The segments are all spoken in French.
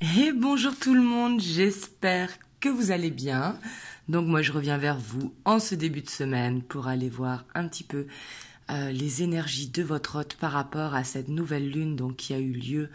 Et bonjour tout le monde, j'espère que vous allez bien. Donc moi je reviens vers vous en ce début de semaine pour aller voir un petit peu les énergies de votre hôte par rapport à cette nouvelle lune donc, qui a eu lieu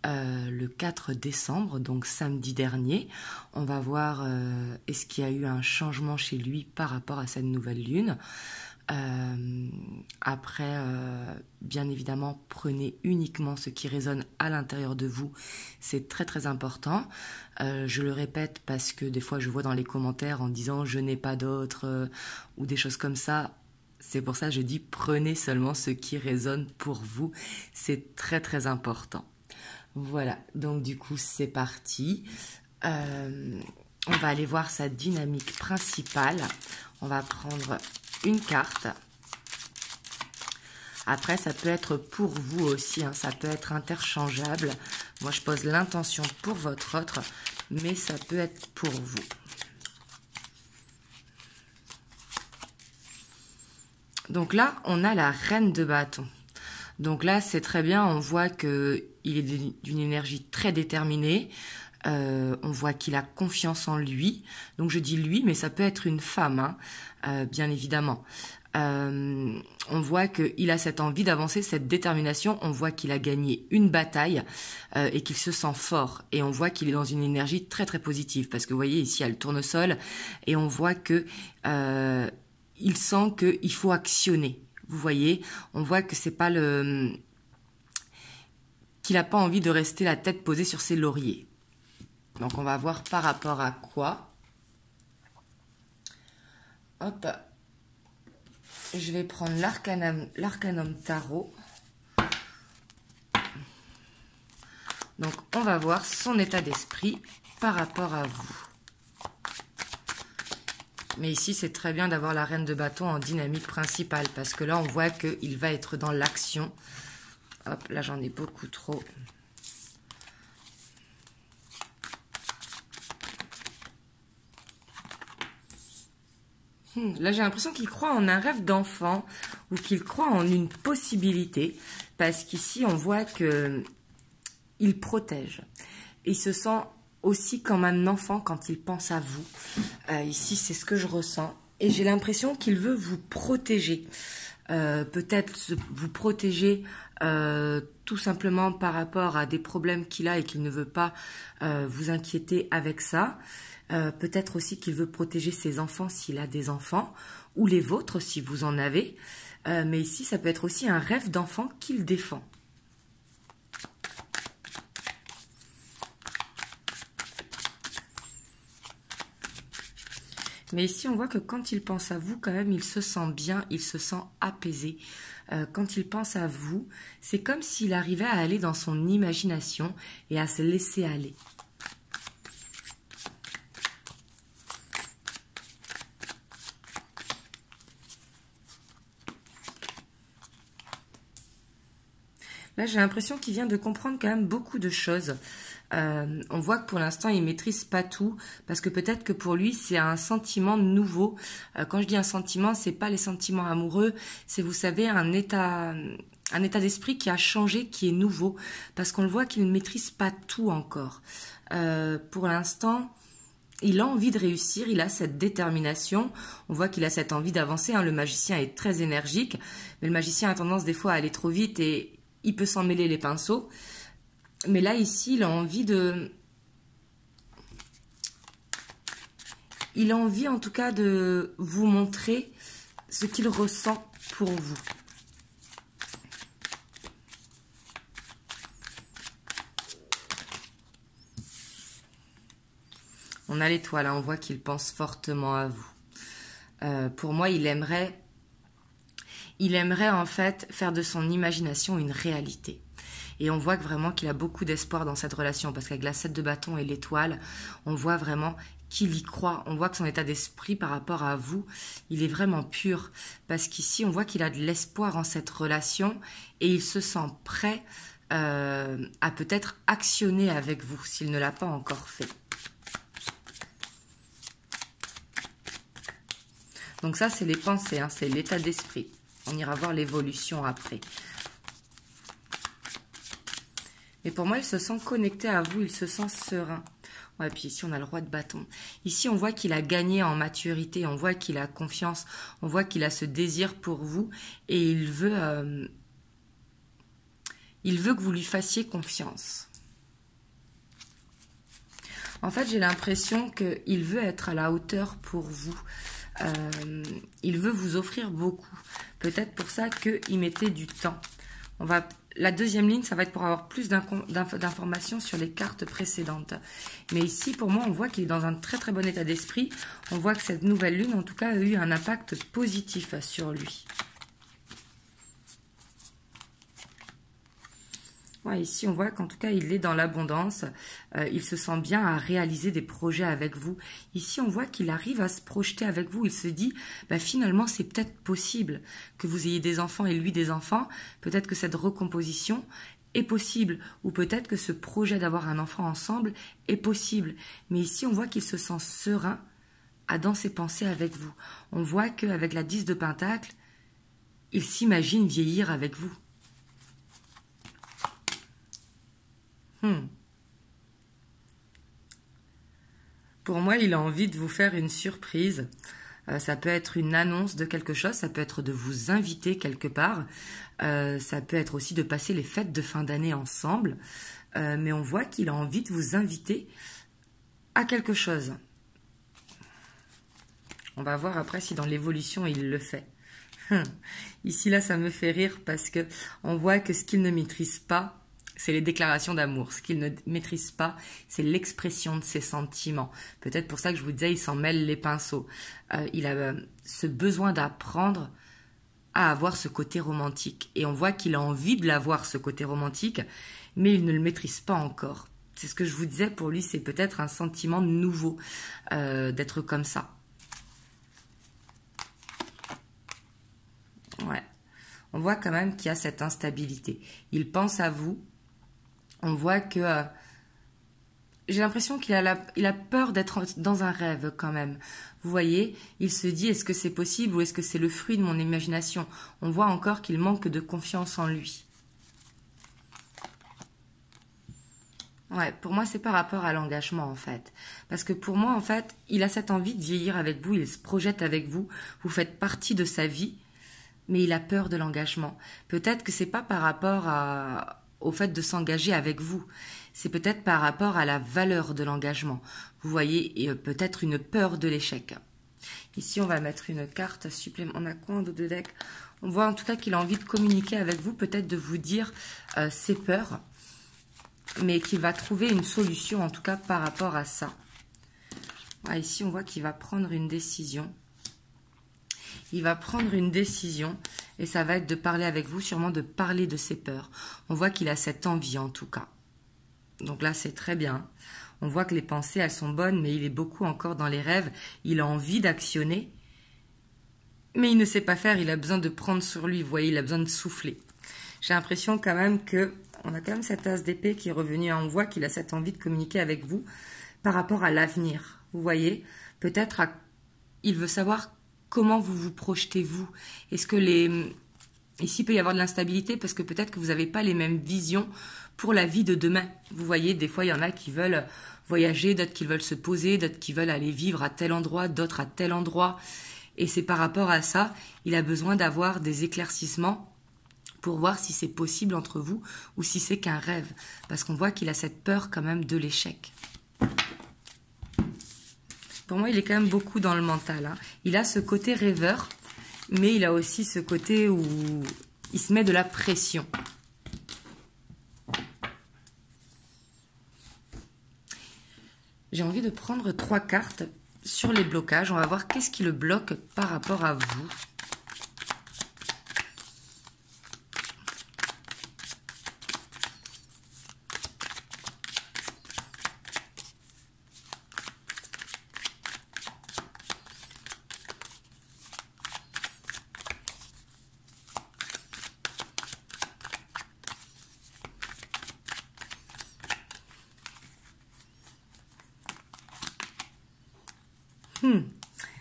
le 4 décembre, donc samedi dernier. On va voir est-ce qu'il y a eu un changement chez lui par rapport à cette nouvelle lune. Après, bien évidemment, prenez uniquement ce qui résonne à l'intérieur de vous. C'est très très important. Je le répète parce que des fois je vois dans les commentaires en disant je n'ai pas d'autres ou des choses comme ça. C'est pour ça que je dis prenez seulement ce qui résonne pour vous. C'est très très important. Voilà, donc du coup c'est parti. On va aller voir sa dynamique principale. On va prendre une carte. Après, ça peut être pour vous aussi, hein, ça peut être interchangeable. Moi, je pose l'intention pour votre autre, mais ça peut être pour vous. Donc là, on a la reine de bâton. Donc là, c'est très bien, on voit qu'il est d'une énergie très déterminée. On voit qu'il a confiance en lui. Donc je dis lui, mais ça peut être une femme, hein, bien évidemment. On voit qu'il a cette envie d'avancer, cette détermination. On voit qu'il a gagné une bataille et qu'il se sent fort. Et on voit qu'il est dans une énergie très très positive. Parce que vous voyez, ici, il y a le tournesol. Et on voit que il sent qu'il faut actionner. Vous voyez, on voit que c'est pas le... qu'il n'a pas envie de rester la tête posée sur ses lauriers. Donc, on va voir par rapport à quoi. Hop. Je vais prendre l'arcanum tarot. Donc, on va voir son état d'esprit par rapport à vous. Mais ici, c'est très bien d'avoir la reine de bâton en dynamique principale. Parce que là, on voit qu'il va être dans l'action. Hop, là, j'en ai beaucoup trop. Là, j'ai l'impression qu'il croit en un rêve d'enfant ou qu'il croit en une possibilité. Parce qu'ici, on voit qu'il protège. Il se sent aussi comme un enfant quand il pense à vous. Ici, c'est ce que je ressens. Et j'ai l'impression qu'il veut vous protéger. Peut-être vous protéger tout simplement par rapport à des problèmes qu'il a et qu'il ne veut pas vous inquiéter avec ça. Peut-être aussi qu'il veut protéger ses enfants s'il a des enfants, ou les vôtres si vous en avez. Mais ici, ça peut être aussi un rêve d'enfant qu'il défend. Mais ici, on voit que quand il pense à vous, quand même, il se sent bien, il se sent apaisé. Quand il pense à vous, c'est comme s'il arrivait à aller dans son imagination et à se laisser aller. Là, j'ai l'impression qu'il vient de comprendre quand même beaucoup de choses. On voit que pour l'instant, il ne maîtrise pas tout, parce que peut-être que pour lui, c'est un sentiment nouveau. Quand je dis un sentiment, c'est pas les sentiments amoureux, c'est, vous savez, un état d'esprit qui a changé, qui est nouveau, parce qu'on le voit qu'il ne maîtrise pas tout encore. Pour l'instant, il a envie de réussir, il a cette détermination, on voit qu'il a cette envie d'avancer, hein. Le magicien est très énergique, mais le magicien a tendance des fois à aller trop vite et il peut s'en mêler les pinceaux. Mais là, ici, il a envie de... Il a envie, en tout cas, de vous montrer ce qu'il ressent pour vous. On a l'étoile, hein, on voit qu'il pense fortement à vous. Pour moi, il aimerait en fait faire de son imagination une réalité. Et on voit que vraiment qu'il a beaucoup d'espoir dans cette relation, parce qu'avec la 7 de bâton et l'étoile, on voit vraiment qu'il y croit. On voit que son état d'esprit par rapport à vous, il est vraiment pur. Parce qu'ici, on voit qu'il a de l'espoir en cette relation et il se sent prêt à peut-être actionner avec vous, s'il ne l'a pas encore fait. Donc ça, c'est les pensées, hein, c'est l'état d'esprit. On ira voir l'évolution après. Et pour moi, il se sent connecté à vous, il se sent serein. Ouais, puis ici, on a le roi de bâton. Ici, on voit qu'il a gagné en maturité, on voit qu'il a confiance, on voit qu'il a ce désir pour vous et il veut que vous lui fassiez confiance. En fait, j'ai l'impression qu'il veut être à la hauteur pour vous. Il veut vous offrir beaucoup. Peut-être pour ça qu'il mettait du temps. La deuxième ligne, ça va être pour avoir plus d'informations sur les cartes précédentes. Mais ici, pour moi, on voit qu'il est dans un très très bon état d'esprit. On voit que cette nouvelle lune, en tout cas, a eu un impact positif sur lui. Ouais, ici, on voit qu'en tout cas, il est dans l'abondance. Il se sent bien à réaliser des projets avec vous. Ici, on voit qu'il arrive à se projeter avec vous. Il se dit, bah, finalement, c'est peut-être possible que vous ayez des enfants et lui des enfants. Peut-être que cette recomposition est possible. Ou peut-être que ce projet d'avoir un enfant ensemble est possible. Mais ici, on voit qu'il se sent serein dans ses pensées avec vous. On voit qu'avec la 10 de Pentacle, il s'imagine vieillir avec vous. Pour moi, il a envie de vous faire une surprise. Ça peut être une annonce de quelque chose, ça peut être de vous inviter quelque part, ça peut être aussi de passer les fêtes de fin d'année ensemble. Mais on voit qu'il a envie de vous inviter à quelque chose. On va voir après si dans l'évolution il le fait. Ici, là, ça me fait rire parce que on voit que ce qu'il ne maîtrise pas, c'est les déclarations d'amour. Ce qu'il ne maîtrise pas, c'est l'expression de ses sentiments. Peut-être pour ça que je vous disais, il s'en mêle les pinceaux. Il a ce besoin d'apprendre à avoir ce côté romantique. Et on voit qu'il a envie de l'avoir, ce côté romantique, mais il ne le maîtrise pas encore. C'est ce que je vous disais, pour lui, c'est peut-être un sentiment nouveau d'être comme ça. Ouais. On voit quand même qu'il y a cette instabilité. Il pense à vous. On voit que j'ai l'impression qu'il a peur d'être dans un rêve quand même. Vous voyez, il se dit, est-ce que c'est possible ou est-ce que c'est le fruit de mon imagination? On voit encore qu'il manque de confiance en lui. Ouais, pour moi, c'est par rapport à l'engagement, en fait. Parce que pour moi, en fait, il a cette envie de vieillir avec vous, il se projette avec vous, vous faites partie de sa vie, mais il a peur de l'engagement. Peut-être que c'est pas par rapport au fait de s'engager avec vous. C'est peut-être par rapport à la valeur de l'engagement. Vous voyez, et peut-être une peur de l'échec. Ici, on va mettre une carte supplémentaire. On a quoi en dos de deck? On voit en tout cas qu'il a envie de communiquer avec vous, peut-être de vous dire ses peurs, mais qu'il va trouver une solution, en tout cas par rapport à ça. Ouais, ici, on voit qu'il va prendre une décision. Il va prendre une décision et ça va être de parler avec vous, sûrement de parler de ses peurs. On voit qu'il a cette envie en tout cas. Donc là, c'est très bien. On voit que les pensées, elles sont bonnes, mais il est beaucoup encore dans les rêves. Il a envie d'actionner, mais il ne sait pas faire. Il a besoin de prendre sur lui. Vous voyez, il a besoin de souffler. J'ai l'impression quand même que on a quand même cette as d'épée qui est revenue. On voit qu'il a cette envie de communiquer avec vous par rapport à l'avenir. Vous voyez, peut-être il veut savoir comment vous vous projetez, vous. Est-ce que ici, il peut y avoir de l'instabilité parce que peut-être que vous n'avez pas les mêmes visions pour la vie de demain. Vous voyez, des fois, il y en a qui veulent voyager, d'autres qui veulent se poser, d'autres qui veulent aller vivre à tel endroit, d'autres à tel endroit. Et c'est par rapport à ça, il a besoin d'avoir des éclaircissements pour voir si c'est possible entre vous ou si c'est qu'un rêve. Parce qu'on voit qu'il a cette peur quand même de l'échec. Pour moi, il est quand même beaucoup dans le mental. Hein. Il a ce côté rêveur, mais il a aussi ce côté où il se met de la pression. J'ai envie de prendre 3 cartes sur les blocages. On va voir qu'est-ce qui le bloque par rapport à vous.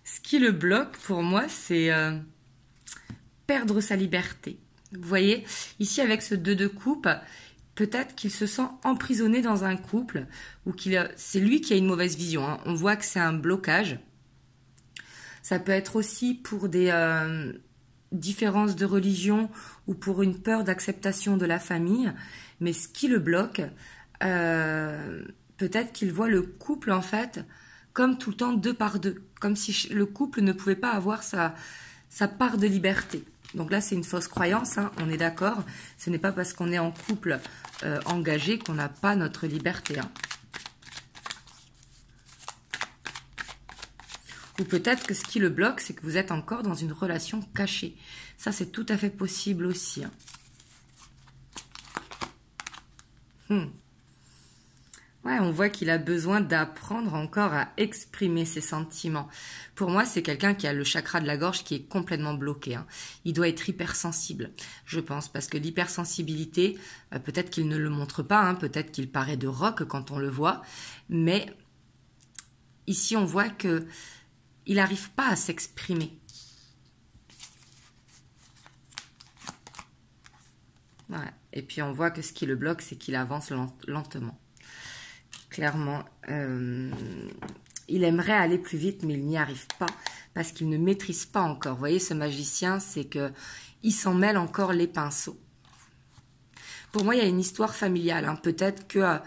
Ce qui le bloque pour moi, c'est perdre sa liberté. Vous voyez, ici avec ce 2 de coupe, peut-être qu'il se sent emprisonné dans un couple ou c'est lui qui a une mauvaise vision, hein. On voit que c'est un blocage. Ça peut être aussi pour des différences de religion ou pour une peur d'acceptation de la famille. Mais ce qui le bloque, peut-être qu'il voit le couple en fait comme tout le temps deux par deux, comme si le couple ne pouvait pas avoir sa part de liberté. Donc là, c'est une fausse croyance, hein, on est d'accord. Ce n'est pas parce qu'on est en couple engagé qu'on n'a pas notre liberté. Hein. Ou peut-être que ce qui le bloque, c'est que vous êtes encore dans une relation cachée. Ça, c'est tout à fait possible aussi. Hein. Ouais, on voit qu'il a besoin d'apprendre encore à exprimer ses sentiments. Pour moi, c'est quelqu'un qui a le chakra de la gorge qui est complètement bloqué. Hein. Il doit être hypersensible, je pense, parce que l'hypersensibilité, peut-être qu'il ne le montre pas, hein, peut-être qu'il paraît de roc quand on le voit, mais ici, on voit que il n'arrive pas à s'exprimer. Ouais. Et puis, on voit que ce qui le bloque, c'est qu'il avance lentement. Clairement, il aimerait aller plus vite, mais il n'y arrive pas parce qu'il ne maîtrise pas encore. Vous voyez, ce magicien, c'est que il s'en mêle encore les pinceaux. Pour moi, il y a une histoire familiale. Hein. Peut-être que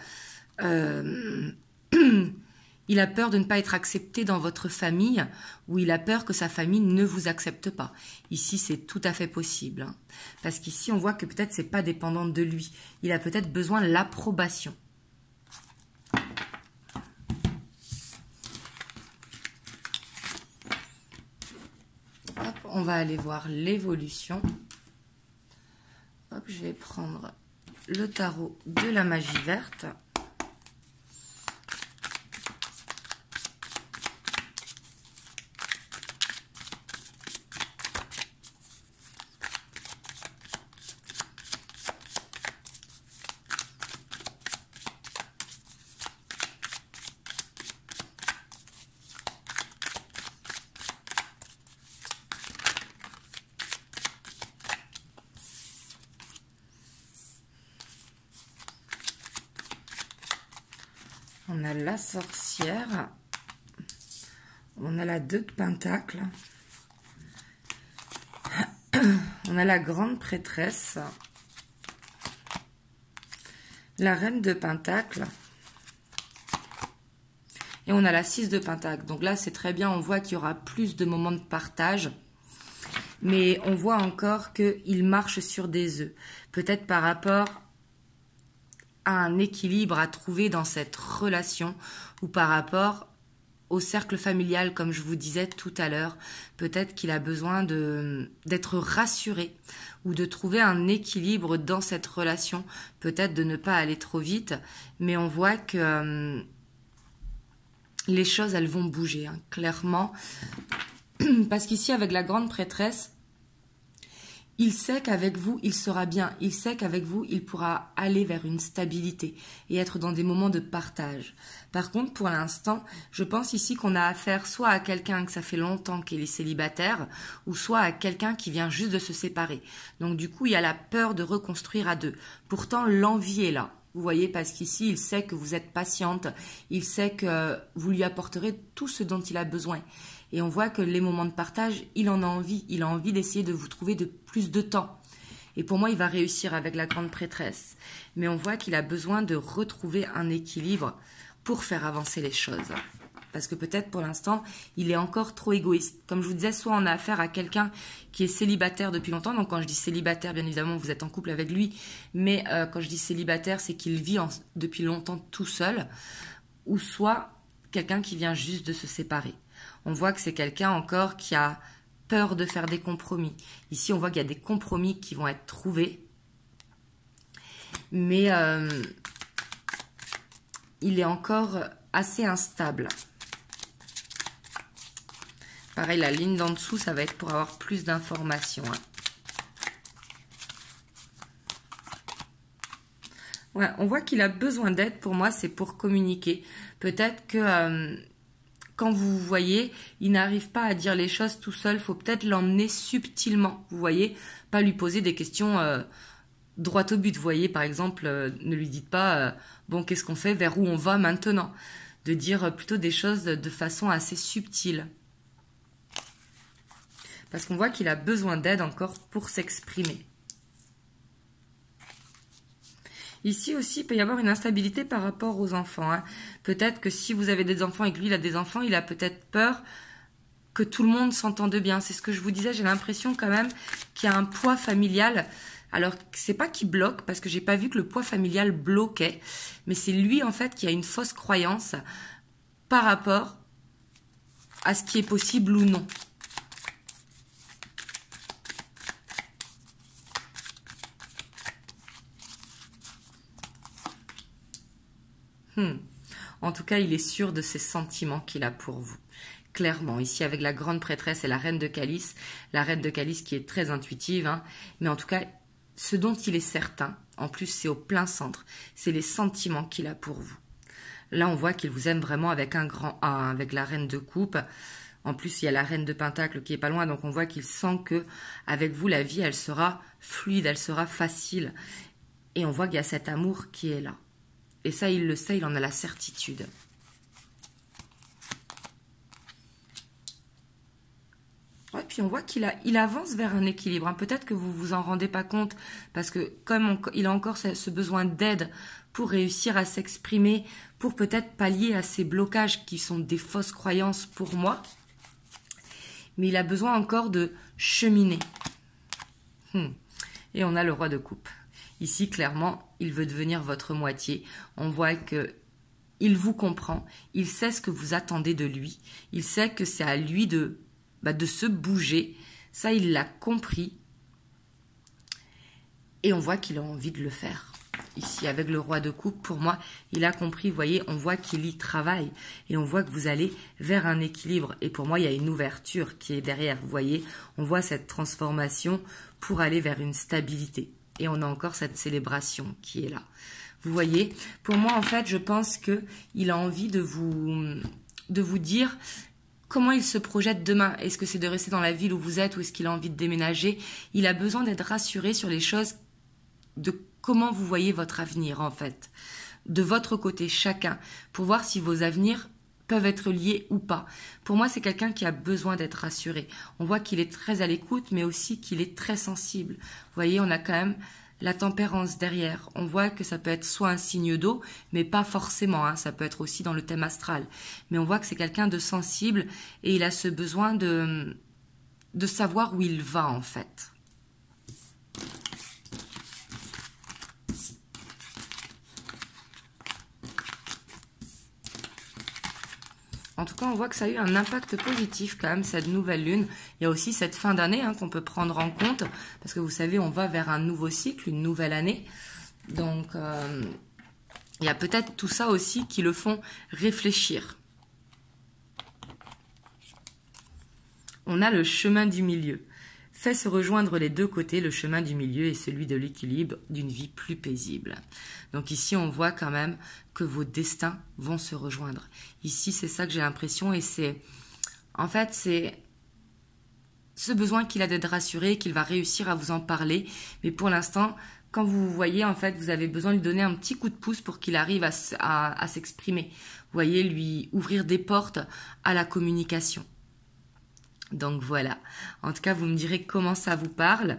il a peur de ne pas être accepté dans votre famille ou il a peur que sa famille ne vous accepte pas. Ici, c'est tout à fait possible. Hein. Parce qu'ici, on voit que peut-être c'est pas dépendant de lui. Il a peut-être besoin de l'approbation. On va aller voir l'évolution. Hop, je vais prendre le tarot de la magie verte. On a la sorcière, on a la 2 de pentacles, on a la grande prêtresse, la reine de pentacles, et on a la 6 de pentacles. Donc là, c'est très bien, on voit qu'il y aura plus de moments de partage, mais on voit encore qu'il marche sur des œufs. Peut-être par rapport à un équilibre à trouver dans cette relation ou par rapport au cercle familial, comme je vous disais tout à l'heure. Peut-être qu'il a besoin d'être rassuré ou de trouver un équilibre dans cette relation. Peut-être de ne pas aller trop vite, mais on voit que les choses, elles vont bouger, hein, clairement. Parce qu'ici, avec la grande prêtresse, il sait qu'avec vous, il sera bien. Il sait qu'avec vous, il pourra aller vers une stabilité et être dans des moments de partage. Par contre, pour l'instant, je pense ici qu'on a affaire soit à quelqu'un que ça fait longtemps qu'il est célibataire, ou soit à quelqu'un qui vient juste de se séparer. Donc du coup, il y a la peur de reconstruire à deux. Pourtant, l'envie est là. Vous voyez, parce qu'ici, il sait que vous êtes patiente. Il sait que vous lui apporterez tout ce dont il a besoin. Et on voit que les moments de partage, il en a envie. Il a envie d'essayer de vous trouver de plus de temps. Et pour moi, il va réussir avec la grande prêtresse. Mais on voit qu'il a besoin de retrouver un équilibre pour faire avancer les choses. Parce que peut-être pour l'instant, il est encore trop égoïste. Comme je vous disais, soit on a affaire à quelqu'un qui est célibataire depuis longtemps. Donc quand je dis célibataire, bien évidemment, vous êtes en couple avec lui. Mais quand je dis célibataire, c'est qu'il vit depuis longtemps tout seul. Ou soit quelqu'un qui vient juste de se séparer. On voit que c'est quelqu'un encore qui a peur de faire des compromis. Ici, on voit qu'il y a des compromis qui vont être trouvés. Mais il est encore assez instable. Pareil, la ligne d'en dessous, ça va être pour avoir plus d'informations. Hein. Ouais, on voit qu'il a besoin d'aide. Pour moi, c'est pour communiquer. Peut-être que quand vous voyez, il n'arrive pas à dire les choses tout seul. Il faut peut-être l'emmener subtilement. Vous voyez, pas lui poser des questions droit au but. Vous voyez, par exemple, ne lui dites pas bon, qu'est-ce qu'on fait, vers où on va maintenant. De dire plutôt des choses de façon assez subtile. Parce qu'on voit qu'il a besoin d'aide encore pour s'exprimer. Ici aussi, il peut y avoir une instabilité par rapport aux enfants. Hein. Peut-être que si vous avez des enfants et que lui, il a des enfants, il a peut-être peur que tout le monde s'entende bien. C'est ce que je vous disais, j'ai l'impression quand même qu'il y a un poids familial. Alors, c'est pas qu'il bloque, parce que j'ai pas vu que le poids familial bloquait, mais c'est lui, en fait, qui a une fausse croyance par rapport à ce qui est possible ou non. En tout cas, il est sûr de ses sentiments qu'il a pour vous. Clairement, ici avec la grande prêtresse et la reine de calice qui est très intuitive, hein, mais en tout cas, ce dont il est certain, en plus c'est au plein centre, c'est les sentiments qu'il a pour vous. Là, on voit qu'il vous aime vraiment avec un grand A, avec la reine de coupe. En plus, il y a la reine de pentacle qui est pas loin, donc on voit qu'il sent que avec vous, la vie, elle sera fluide, elle sera facile. Et on voit qu'il y a cet amour qui est là. Et ça, il le sait, il en a la certitude. Ouais, puis on voit il avance vers un équilibre. Hein. Peut-être que vous vous en rendez pas compte, parce que comme il a encore ce besoin d'aide pour réussir à s'exprimer, pour peut-être pallier à ces blocages qui sont des fausses croyances pour moi, mais il a besoin encore de cheminer. Et on a le roi de coupe. Ici, clairement, il veut devenir votre moitié. On voit que il vous comprend, il sait ce que vous attendez de lui, il sait que c'est à lui de se bouger. Ça, il l'a compris. Et on voit qu'il a envie de le faire. Ici, avec le roi de coupe, pour moi, il a compris. Vous voyez, on voit qu'il y travaille. Et on voit que vous allez vers un équilibre. Et pour moi, il y a une ouverture qui est derrière. Vous voyez, on voit cette transformation pour aller vers une stabilité. Et on a encore cette célébration qui est là. Vous voyez, pour moi, en fait, je pense qu'il a envie de vous dire comment il se projette demain. Est-ce que c'est de rester dans la ville où vous êtes ou est-ce qu'il a envie de déménager? Il a besoin d'être rassuré sur les choses de comment vous voyez votre avenir, en fait. De votre côté, chacun, pour voir si vos avenirs peuvent être liés ou pas. Pour moi, c'est quelqu'un qui a besoin d'être rassuré. On voit qu'il est très à l'écoute, mais aussi qu'il est très sensible. Vous voyez, on a quand même la tempérance derrière. On voit que ça peut être soit un signe d'eau, mais pas forcément. Hein, ça peut être aussi dans le thème astral. Mais on voit que c'est quelqu'un de sensible et il a ce besoin de savoir où il va, en fait. En tout cas, on voit que ça a eu un impact positif quand même, cette nouvelle lune. Il y a aussi cette fin d'année qu'on peut prendre en compte, parce que vous savez, on va vers un nouveau cycle, une nouvelle année. Donc, il y a peut-être tout ça aussi qui le font réfléchir. On a le chemin du milieu. Fait se rejoindre les deux côtés, le chemin du milieu et celui de l'équilibre d'une vie plus paisible. Donc ici, on voit quand même que vos destins vont se rejoindre. Ici, c'est ça que j'ai l'impression et c'est... En fait, c'est ce besoin qu'il a d'être rassuré, qu'il va réussir à vous en parler. Mais pour l'instant, quand vous voyez, en fait, vous avez besoin de lui donner un petit coup de pouce pour qu'il arrive à s'exprimer. Vous voyez, lui ouvrir des portes à la communication. Donc voilà, en tout cas vous me direz comment ça vous parle,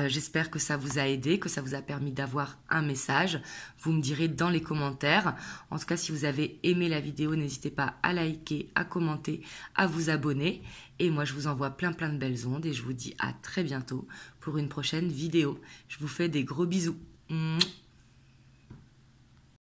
j'espère que ça vous a aidé, que ça vous a permis d'avoir un message, vous me direz dans les commentaires. En tout cas si vous avez aimé la vidéo, n'hésitez pas à liker, à commenter, à vous abonner et moi je vous envoie plein de belles ondes et je vous dis à très bientôt pour une prochaine vidéo. Je vous fais des gros bisous.